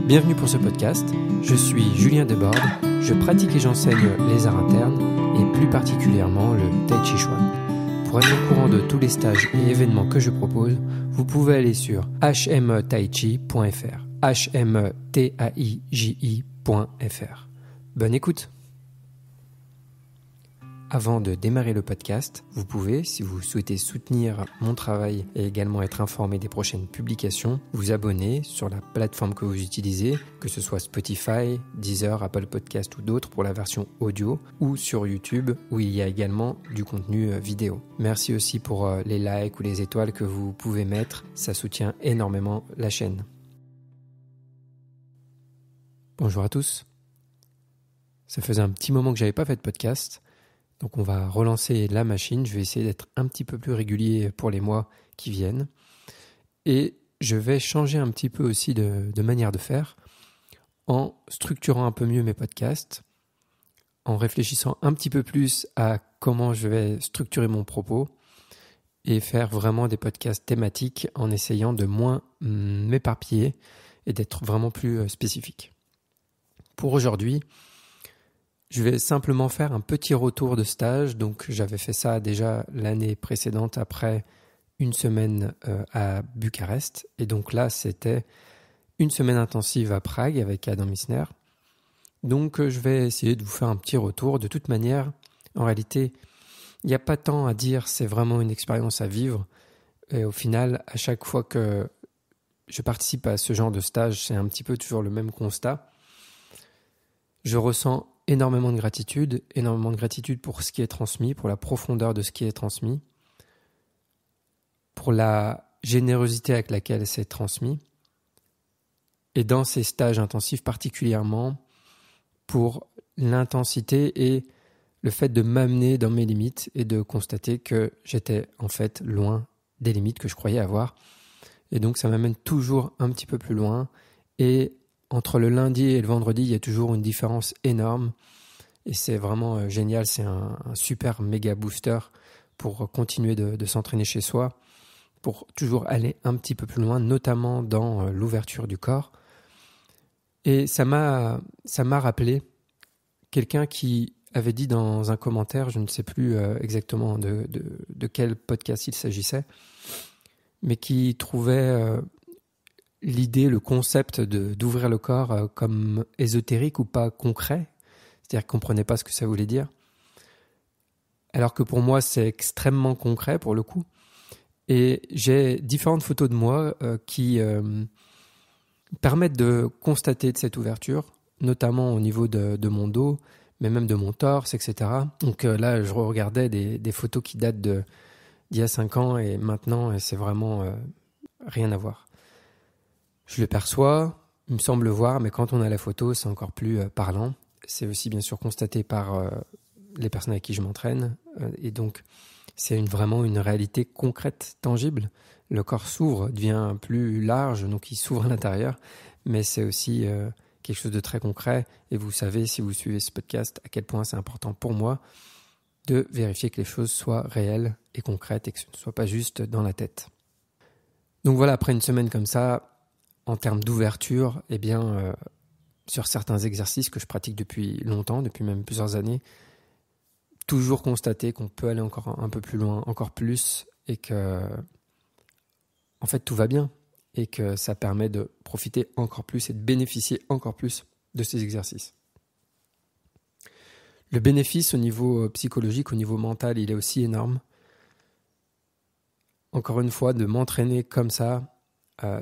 Bienvenue pour ce podcast, je suis Julien Desbordes, je pratique et j'enseigne les arts internes et plus particulièrement le Tai Chi Chuan. Pour être au courant de tous les stages et événements que je propose, vous pouvez aller sur hmetaichi.fr, hmetaichi.fr. Bonne écoute! Avant de démarrer le podcast, vous pouvez, si vous souhaitez soutenir mon travail et également être informé des prochaines publications, vous abonner sur la plateforme que vous utilisez, que ce soit Spotify, Deezer, Apple Podcast ou d'autres pour la version audio, ou sur YouTube où il y a également du contenu vidéo. Merci aussi pour les likes ou les étoiles que vous pouvez mettre, ça soutient énormément la chaîne. Bonjour à tous. Ça faisait un petit moment que j'avais pas fait de podcast. Donc on va relancer la machine, je vais essayer d'être un petit peu plus régulier pour les mois qui viennent. Et je vais changer un petit peu aussi de manière de faire en structurant un peu mieux mes podcasts, en réfléchissant un petit peu plus à comment je vais structurer mon propos et faire vraiment des podcasts thématiques en essayant de moins m'éparpiller et d'être vraiment plus spécifique. Pour aujourd'hui, je vais simplement faire un petit retour de stage. Donc, j'avais fait ça déjà l'année précédente après une semaine à Bucarest. Et donc là, c'était une semaine intensive à Prague avec Adam Missner. Donc, je vais essayer de vous faire un petit retour. De toute manière, en réalité, il n'y a pas tant à dire. C'est vraiment une expérience à vivre. Et au final, à chaque fois que je participe à ce genre de stage, c'est un petit peu toujours le même constat. Je ressens énormément de gratitude pour ce qui est transmis, pour la profondeur de ce qui est transmis, pour la générosité avec laquelle c'est transmis, et dans ces stages intensifs particulièrement, pour l'intensité et le fait de m'amener dans mes limites et de constater que j'étais en fait loin des limites que je croyais avoir. Et donc ça m'amène toujours un petit peu plus loin, et entre le lundi et le vendredi, il y a toujours une différence énorme et c'est vraiment génial. C'est un super méga booster pour continuer de s'entraîner chez soi, pour toujours aller un petit peu plus loin, notamment dans l'ouverture du corps. Et ça m'a rappelé quelqu'un qui avait dit dans un commentaire, je ne sais plus exactement de quel podcast il s'agissait, mais qui trouvait l'idée, le concept d'ouvrir le corps comme ésotérique ou pas concret, c'est-à-dire qu'il ne comprenait pas ce que ça voulait dire. Alors que pour moi, c'est extrêmement concret pour le coup. Et j'ai différentes photos de moi qui permettent de constater de cette ouverture, notamment au niveau de mon dos, mais même de mon torse, etc. Donc là, je regardais des photos qui datent d'il y a 5 ans et maintenant, et c'est vraiment rien à voir. Je le perçois, il me semble le voir, mais quand on a la photo, c'est encore plus parlant. C'est aussi bien sûr constaté par les personnes avec qui je m'entraîne. Et donc, c'est vraiment une réalité concrète, tangible. Le corps s'ouvre, devient plus large, donc il s'ouvre à l'intérieur. Mais c'est aussi quelque chose de très concret. Et vous savez, si vous suivez ce podcast, à quel point c'est important pour moi de vérifier que les choses soient réelles et concrètes et que ce ne soit pas juste dans la tête. Donc voilà, après une semaine comme ça, en termes d'ouverture, eh bien, sur certains exercices que je pratique depuis longtemps, depuis même plusieurs années, toujours constater qu'on peut aller encore un peu plus loin, encore plus, et que, en fait, tout va bien, et que ça permet de profiter encore plus et de bénéficier encore plus de ces exercices. Le bénéfice au niveau psychologique, au niveau mental, il est aussi énorme. Encore une fois, de m'entraîner comme ça,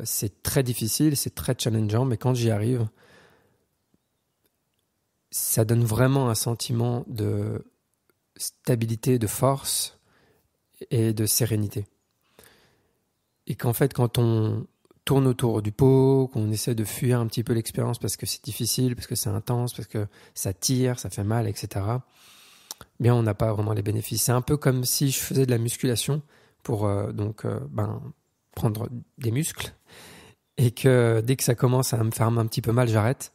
c'est très difficile, c'est très challengeant, mais quand j'y arrive, ça donne vraiment un sentiment de stabilité, de force et de sérénité. Et qu'en fait, quand on tourne autour du pot, qu'on essaie de fuir un petit peu l'expérience parce que c'est difficile, parce que c'est intense, parce que ça tire, ça fait mal, etc., bien, on n'a pas vraiment les bénéfices. C'est un peu comme si je faisais de la musculation pour prendre des muscles et que dès que ça commence à me faire un petit peu mal, j'arrête.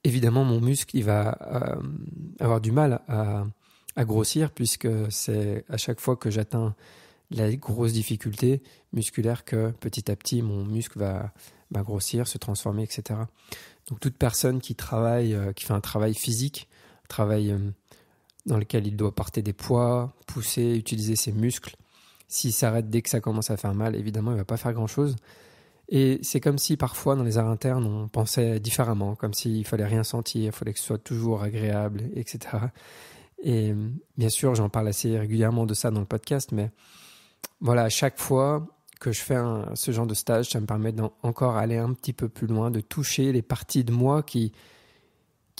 Évidemment, mon muscle, il va avoir du mal à grossir puisque c'est à chaque fois que j'atteins la grosse difficulté musculaire que petit à petit mon muscle va grossir, se transformer, etc. Donc toute personne qui travaille, qui fait un travail physique, un travail dans lequel il doit porter des poids, pousser, utiliser ses muscles, s'il s'arrête dès que ça commence à faire mal, évidemment il ne va pas faire grand-chose. Et c'est comme si parfois dans les arts internes on pensait différemment, comme s'il fallait rien sentir, il fallait que ce soit toujours agréable, etc. Et bien sûr j'en parle assez régulièrement de ça dans le podcast, mais voilà, à chaque fois que je fais ce genre de stage, ça me permet d'encore aller un petit peu plus loin, de toucher les parties de moi qui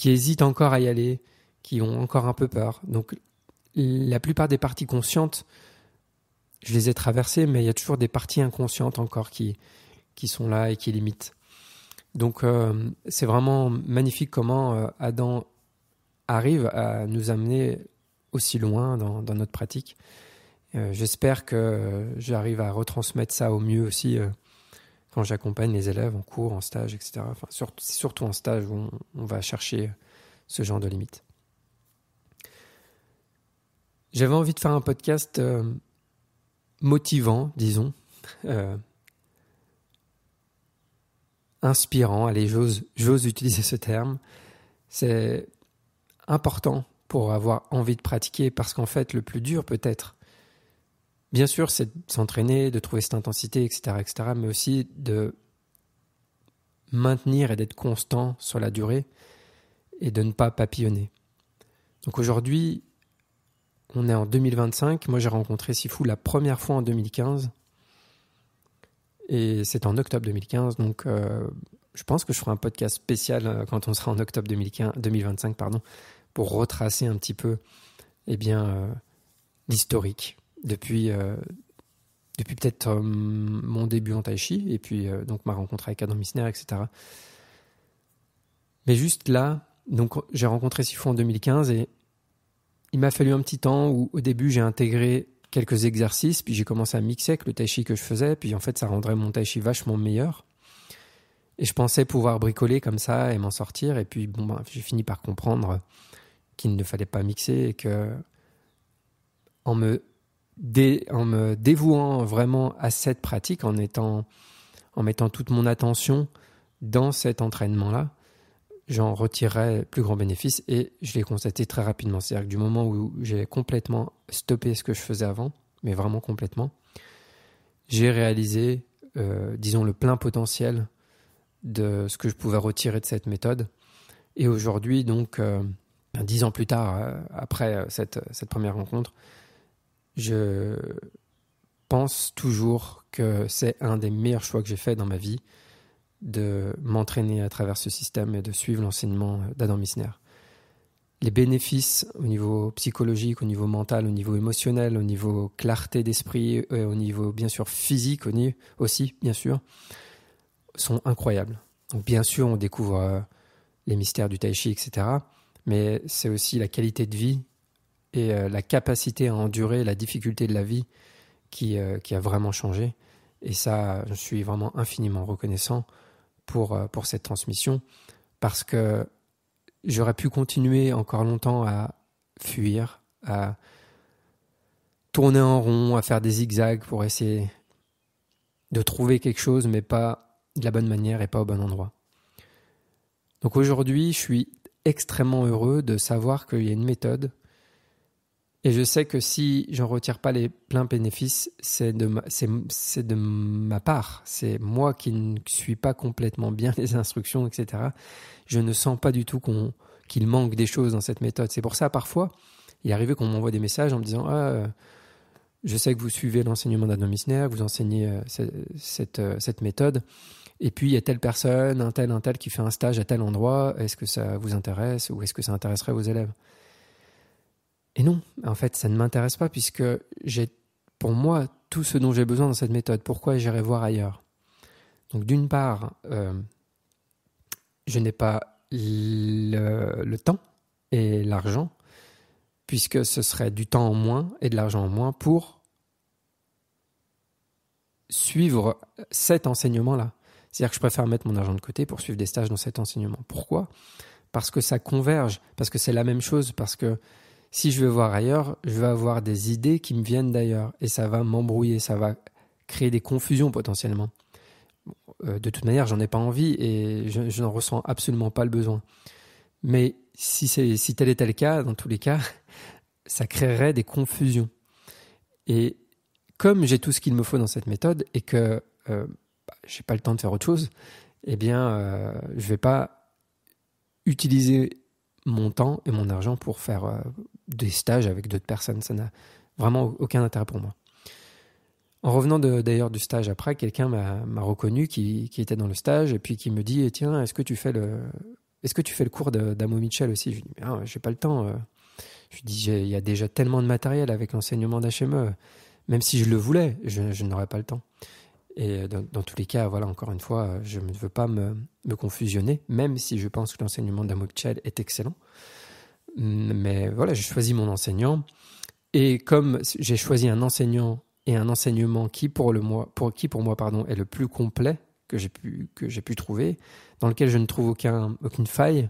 hésitent encore à y aller, qui ont encore un peu peur. Donc la plupart des parties conscientes, je les ai traversées, mais il y a toujours des parties inconscientes encore qui sont là et qui limitent. Donc c'est vraiment magnifique comment Adam arrive à nous amener aussi loin dans notre pratique. J'espère que j'arrive à retransmettre ça au mieux aussi quand j'accompagne les élèves en cours, en stage, etc. Enfin, surtout en stage où on va chercher ce genre de limites. J'avais envie de faire un podcast motivant, disons, inspirant. Allez, j'ose utiliser ce terme. C'est important pour avoir envie de pratiquer parce qu'en fait, le plus dur peut-être, bien sûr, c'est de s'entraîner, de trouver cette intensité, etc., mais aussi de maintenir et d'être constant sur la durée et de ne pas papillonner. Donc aujourd'hui, on est en 2025. Moi, j'ai rencontré Sifu la première fois en 2015. Et c'est en octobre 2015. Donc, je pense que je ferai un podcast spécial quand on sera en octobre 2025, pour retracer un petit peu l'historique. Depuis peut-être mon début en tai chi et puis donc ma rencontre avec Adam Missner, etc. Mais juste là, donc j'ai rencontré Sifu en 2015 et il m'a fallu un petit temps où au début j'ai intégré quelques exercices, puis j'ai commencé à mixer avec le tai chi que je faisais, puis en fait ça rendrait mon tai chi vachement meilleur. Et je pensais pouvoir bricoler comme ça et m'en sortir, et puis j'ai fini par comprendre qu'il ne fallait pas mixer et que en me dévouant vraiment à cette pratique, en mettant toute mon attention dans cet entraînement-là, j'en retirerais plus grand bénéfice et je l'ai constaté très rapidement. C'est-à-dire que du moment où j'ai complètement stoppé ce que je faisais avant, mais vraiment complètement, j'ai réalisé, disons, le plein potentiel de ce que je pouvais retirer de cette méthode. Et aujourd'hui, donc, 10 ans plus tard, après cette première rencontre, je pense toujours que c'est un des meilleurs choix que j'ai fait dans ma vie de m'entraîner à travers ce système et de suivre l'enseignement d'Adam Missner. Les bénéfices au niveau psychologique, au niveau mental, au niveau émotionnel, au niveau clarté d'esprit, et au niveau bien sûr physique aussi, bien sûr, sont incroyables. Donc bien sûr, on découvre les mystères du tai chi, etc. Mais c'est aussi la qualité de vie et la capacité à endurer la difficulté de la vie qui a vraiment changé. Et ça, je suis vraiment infiniment reconnaissant pour cette transmission, parce que j'aurais pu continuer encore longtemps à fuir, à tourner en rond, à faire des zigzags pour essayer de trouver quelque chose, mais pas de la bonne manière et pas au bon endroit. Donc aujourd'hui, je suis extrêmement heureux de savoir qu'il y a une méthode. Et je sais que si j'en retire pas les pleins bénéfices, c'est de ma part. C'est moi qui ne suis pas complètement bien les instructions, etc. Je ne sens pas du tout qu'il manque des choses dans cette méthode. C'est pour ça, parfois, il est arrivé qu'on m'envoie des messages en me disant « je sais que vous suivez l'enseignement d'Adam Missner, que vous enseignez cette méthode, et puis il y a telle personne, un tel qui fait un stage à tel endroit. Est-ce que ça vous intéresse ou est-ce que ça intéresserait vos élèves ?» Et non, en fait, ça ne m'intéresse pas puisque j'ai, pour moi, tout ce dont j'ai besoin dans cette méthode. Pourquoi j'irai voir ailleurs ? Donc, d'une part, je n'ai pas le temps et l'argent, puisque ce serait du temps en moins et de l'argent en moins pour suivre cet enseignement-là. C'est-à-dire que je préfère mettre mon argent de côté pour suivre des stages dans cet enseignement. Pourquoi ? Parce que ça converge, parce que c'est la même chose, parce que Si je vais voir ailleurs, je vais avoir des idées qui me viennent d'ailleurs et ça va m'embrouiller, ça va créer des confusions potentiellement. De toute manière, j'en ai pas envie et je n'en ressens absolument pas le besoin. Mais si tel était le cas, dans tous les cas, ça créerait des confusions. Et comme j'ai tout ce qu'il me faut dans cette méthode et que j'ai pas le temps de faire autre chose, eh bien, je vais pas utiliser mon temps et mon argent pour faire des stages avec d'autres personnes. Ça n'a vraiment aucun intérêt pour moi. En revenant d'ailleurs du stage après, quelqu'un m'a reconnu qui était dans le stage et puis qui me dit tiens, est-ce que tu fais le cours d'Amo Mitchell aussi? Je lui dis j'ai pas le temps. Je lui dis il y a déjà tellement de matériel avec l'enseignement d'HME. Même si je le voulais, je n'aurais pas le temps. Et dans tous les cas, voilà, encore une fois, je ne veux pas me confusionner, même si je pense que l'enseignement d'Amo Mitchell est excellent. Mais voilà, j'ai choisi mon enseignant. Et comme j'ai choisi un enseignant et un enseignement qui pour moi est le plus complet que j'ai pu trouver, dans lequel je ne trouve aucune faille,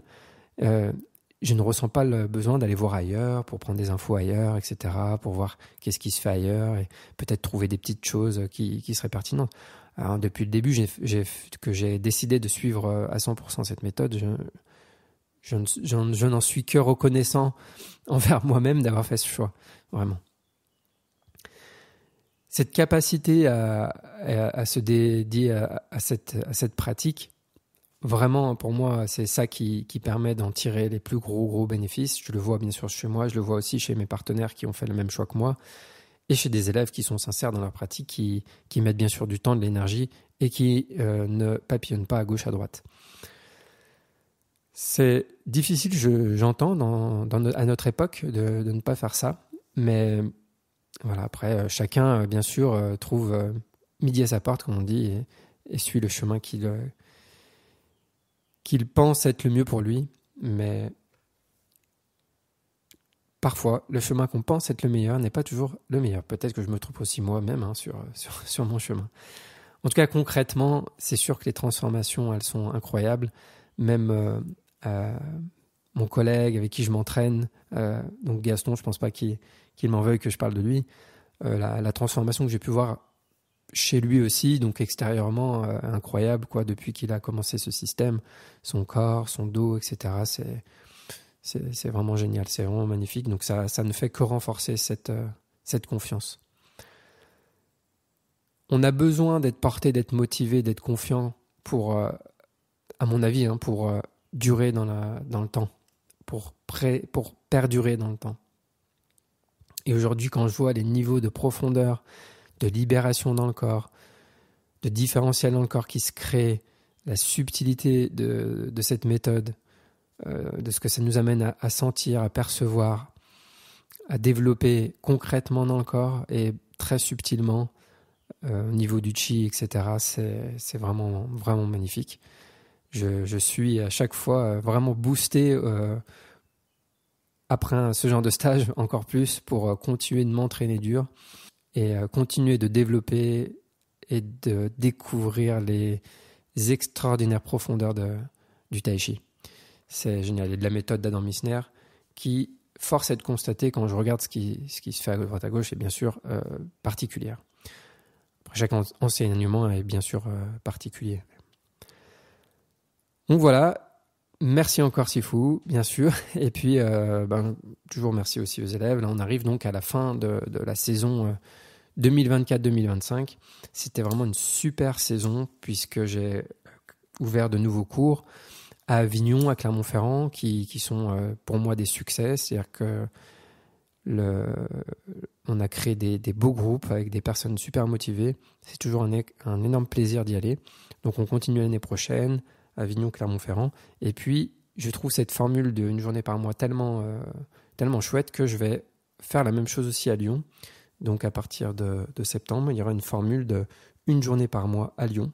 je ne ressens pas le besoin d'aller voir ailleurs pour prendre des infos ailleurs, etc., pour voir qu'est-ce qui se fait ailleurs et peut-être trouver des petites choses qui seraient pertinentes. Alors, depuis le début que j'ai décidé de suivre à 100% cette méthode, je n'en suis que reconnaissant envers moi-même d'avoir fait ce choix, vraiment. Cette capacité à se dédier à cette pratique, vraiment, pour moi, c'est ça qui permet d'en tirer les plus gros bénéfices. Je le vois bien sûr chez moi, je le vois aussi chez mes partenaires qui ont fait le même choix que moi, et chez des élèves qui sont sincères dans leur pratique, qui mettent bien sûr du temps, de l'énergie, et qui ne papillonnent pas à gauche, à droite. C'est difficile, j'entends, à notre époque, de ne pas faire ça, mais voilà, après, chacun, bien sûr, trouve midi à sa porte, comme on dit, et suit le chemin qu'il pense être le mieux pour lui. Mais parfois, le chemin qu'on pense être le meilleur n'est pas toujours le meilleur. Peut-être que je me trompe aussi moi-même sur mon chemin. En tout cas, concrètement, c'est sûr que les transformations, elles sont incroyables. Même mon collègue avec qui je m'entraîne, donc Gaston, je ne pense pas qu'il m'en veuille que je parle de lui, la transformation que j'ai pu voir chez lui aussi, donc extérieurement, incroyable, quoi, depuis qu'il a commencé ce système, son corps, son dos, etc. C'est vraiment génial, c'est vraiment magnifique. Donc ça ne fait que renforcer cette confiance. On a besoin d'être porté, d'être motivé, d'être confiant pour, à mon avis, pour durer dans le temps, pour perdurer dans le temps. Et aujourd'hui, quand je vois les niveaux de profondeur, de libération dans le corps, de différentiel dans le corps qui se crée, la subtilité de cette méthode, de ce que ça nous amène à sentir, à percevoir, à développer concrètement dans le corps et très subtilement au niveau du chi, etc. C'est vraiment, vraiment magnifique. Je suis à chaque fois vraiment boosté après ce genre de stage encore plus pour continuer de m'entraîner dur et continuer de développer et de découvrir les extraordinaires profondeurs du tai chi. C'est génial. Il y a de la méthode d'Adam Missner qui, force est de constater quand je regarde ce qui se fait à droite à gauche, est bien sûr particulière. Après, chaque enseignement est bien sûr particulier. Donc voilà. Merci encore Sifu, bien sûr. Et puis, toujours merci aussi aux élèves. Là, on arrive donc à la fin de la saison 2024-2025. C'était vraiment une super saison puisque j'ai ouvert de nouveaux cours à Avignon, à Clermont-Ferrand, qui sont pour moi des succès. C'est-à-dire que on a créé des beaux groupes avec des personnes super motivées. C'est toujours un énorme plaisir d'y aller. Donc on continue l'année prochaine. Avignon, Clermont-Ferrand. Et puis, je trouve cette formule d'une journée par mois tellement chouette que je vais faire la même chose aussi à Lyon. Donc, à partir de septembre, il y aura une formule de une journée par mois à Lyon.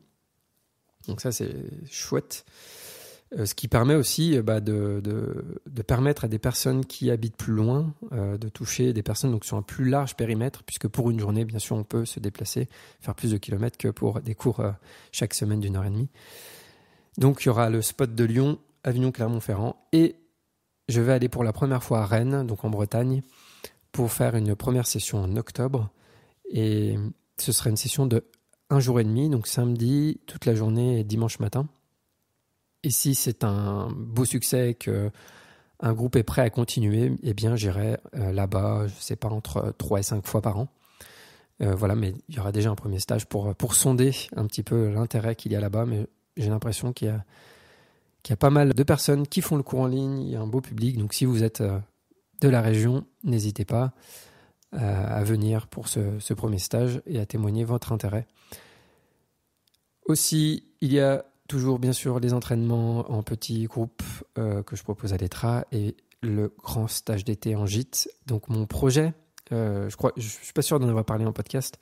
Donc ça, c'est chouette. Ce qui permet aussi de permettre à des personnes qui habitent plus loin de toucher des personnes donc sur un plus large périmètre, puisque pour une journée, bien sûr, on peut se déplacer, faire plus de kilomètres que pour des cours chaque semaine d'1h30. Donc, il y aura le spot de Lyon, Avignon, Clermont-Ferrand et je vais aller pour la première fois à Rennes, donc en Bretagne, pour faire une première session en octobre. Et ce sera une session de 1 jour et demi, donc samedi, toute la journée et dimanche matin. Et si c'est un beau succès, qu'un groupe est prêt à continuer, eh bien j'irai là-bas, je ne sais pas, entre 3 et 5 fois par an. Voilà, mais il y aura déjà un premier stage pour sonder un petit peu l'intérêt qu'il y a là-bas. Mais j'ai l'impression qu'il y a pas mal de personnes qui font le cours en ligne, il y a un beau public. Donc si vous êtes de la région, n'hésitez pas à venir pour ce premier stage et à témoigner votre intérêt. Aussi, il y a toujours bien sûr les entraînements en petits groupes que je propose à l'ETRA et le grand stage d'été en gîte. Donc mon projet, je suis pas sûr d'en avoir parlé en podcast,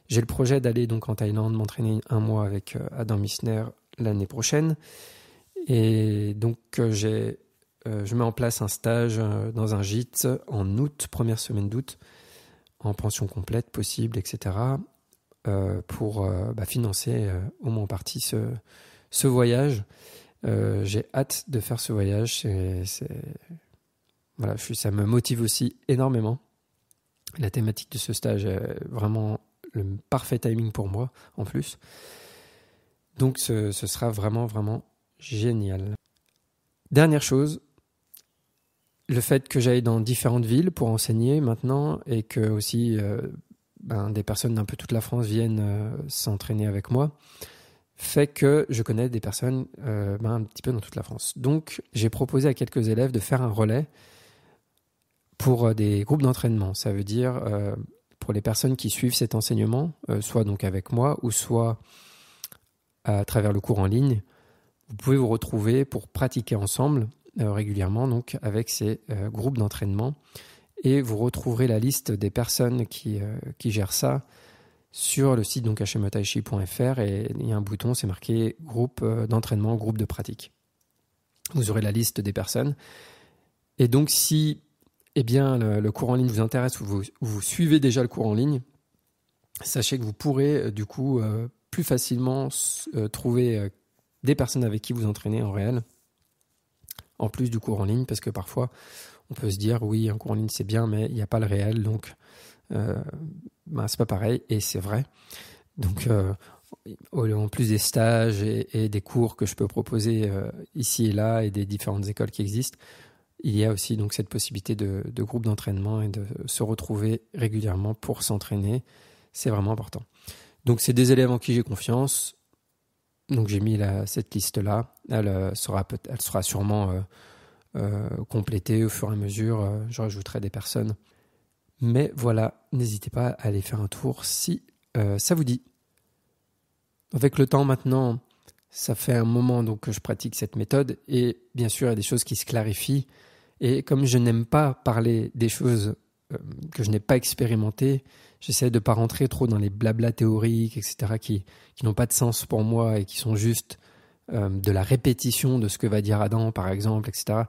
j'ai le projet d'aller donc en Thaïlande, m'entraîner 1 mois avec Adam Missner l'année prochaine. Et donc je mets en place un stage dans un gîte en août, première semaine d'août, en pension complète possible, etc. Pour financer au moins en partie ce voyage. J'ai hâte de faire ce voyage. Voilà, ça me motive aussi énormément. La thématique de ce stage est vraiment le parfait timing pour moi, en plus. Donc, ce sera vraiment, vraiment génial. Dernière chose, le fait que j'aille dans différentes villes pour enseigner maintenant et que aussi des personnes d'un peu toute la France viennent s'entraîner avec moi, fait que je connais des personnes un petit peu dans toute la France. Donc, j'ai proposé à quelques élèves de faire un relais pour des groupes d'entraînement. Ça veut dire pour les personnes qui suivent cet enseignement, soit donc avec moi ou soit à travers le cours en ligne, vous pouvez vous retrouver pour pratiquer ensemble régulièrement donc avec ces groupes d'entraînement. Et vous retrouverez la liste des personnes qui gèrent ça sur le site donc hmotaichi.fr et il y a un bouton, c'est marqué groupe d'entraînement, groupe de pratique. Vous aurez la liste des personnes. Et donc si le cours en ligne vous intéresse ou vous suivez déjà le cours en ligne, sachez que vous pourrez du coup plus facilement trouver des personnes avec qui vous entraînez en réel, en plus du cours en ligne, parce que parfois on peut se dire oui, un cours en ligne c'est bien, mais il n'y a pas le réel, donc c'est pas pareil, et c'est vrai. Donc en plus des stages et des cours que je peux proposer ici et là et des différentes écoles qui existent, il y a aussi donc cette possibilité de groupe d'entraînement et de se retrouver régulièrement pour s'entraîner. C'est vraiment important. Donc c'est des élèves en qui j'ai confiance. Donc j'ai mis cette liste-là. Elle sera sûrement complétée au fur et à mesure. Je rajouterai des personnes. Mais voilà, n'hésitez pas à aller faire un tour si ça vous dit. Avec le temps maintenant, ça fait un moment donc que je pratique cette méthode et bien sûr il y a des choses qui se clarifient. Et comme je n'aime pas parler des choses que je n'ai pas expérimentées, j'essaie de ne pas rentrer trop dans les blabla théoriques, etc., qui n'ont pas de sens pour moi et qui sont juste de la répétition de ce que va dire Adam, par exemple, etc.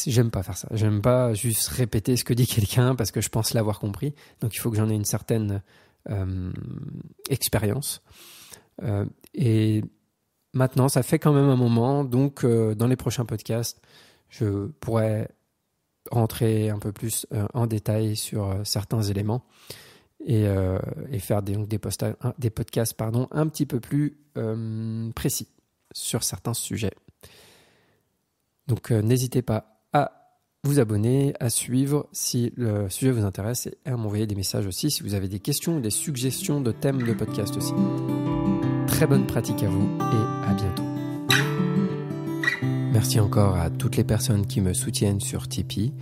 J'aime pas faire ça. J'aime pas juste répéter ce que dit quelqu'un parce que je pense l'avoir compris. Donc il faut que j'en ai une certaine expérience. Et maintenant, ça fait quand même un moment. Donc dans les prochains podcasts, je pourrais rentrer un peu plus en détail sur certains éléments et faire des podcasts un petit peu plus précis sur certains sujets. Donc n'hésitez pas à vous abonner, à suivre si le sujet vous intéresse et à m'envoyer des messages aussi si vous avez des questions ou des suggestions de thèmes de podcast aussi. Très bonne pratique à vous et à bientôt. Merci encore à toutes les personnes qui me soutiennent sur Tipeee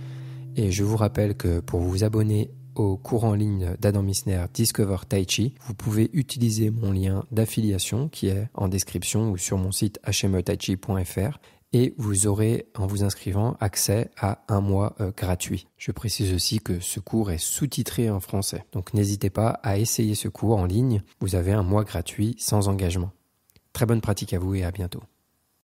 et je vous rappelle que pour vous abonner au cours en ligne d'Adam Missner Discover Tai Chi, vous pouvez utiliser mon lien d'affiliation qui est en description ou sur mon site hmotaichi.fr et vous aurez en vous inscrivant accès à 1 mois gratuit. Je précise aussi que ce cours est sous-titré en français, donc n'hésitez pas à essayer ce cours en ligne, vous avez 1 mois gratuit sans engagement. Très bonne pratique à vous et à bientôt.